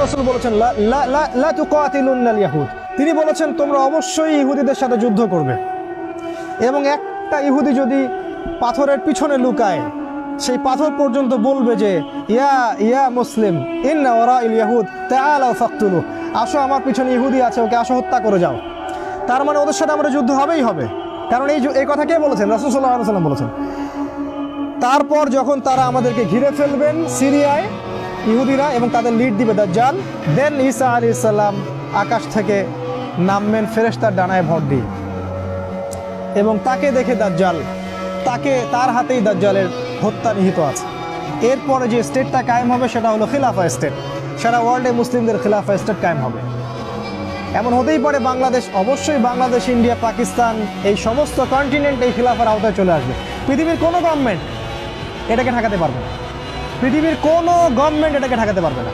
রাসূল বলেছেন লা তুকাতিলুন্নাল ইয়াহুদ, তিনি বলেছেন তোমরা অবশ্যই ইহুদিদের সাথে যুদ্ধ করবে, এবং একটা ইহুদি যদি পাথরের পিছনে লুকায় সেই পাথর পর্যন্ত বলবে যে ইয়া ইয়া মুসলিম ইন্না ওয়ারাইল ইয়াহুদ তাআলাউ ফাকতুলু, আসো আমার পিছনে ইহুদি আছে, ওকে আসো হত্যা করে যাও। তার মানে ওদের সাথে আমরা যুদ্ধ হবেই হবে, কারণ এই কথা কে বলেছেন? রাসূল সাল্লাল্লাহু আলাইহি ওয়াসাল্লাম বলেছেন। তারপর যখন তারা আমাদেরকে ঘিরে ফেলবেন সিরিয়ায় ইহুদিরা, এবং তাদের লিড দিবে দাজ্জাল, দেন ঈসা আলাইহিস সালাম আকাশ থেকে নামবেন ফেরেশতার ডানায় ভর দিয়ে, এবং তাকে দেখে দাজ্জাল, তার হাতেই দাজ্জালের হত্যা নিহিত আছে। এরপরে যে স্টেটটা কায়েম হবে সেটা হলো খিলাফা স্টেট, সারা ওয়ার্ল্ডে মুসলিমদের খিলাফা স্টেট কায়েম হবে। এমন হতেই পারে বাংলাদেশ, অবশ্যই বাংলাদেশ, ইন্ডিয়া, পাকিস্তান, এই সমস্ত কন্টিনেন্ট এই খিলাফার আওতায় চলে আসবে। পৃথিবীর কোনো গভর্নমেন্ট এটাকে ঠেকাতে পারবে না, পৃথিবীর কোনো গভর্নমেন্ট এটাকে ঠেকাতে পারবে না।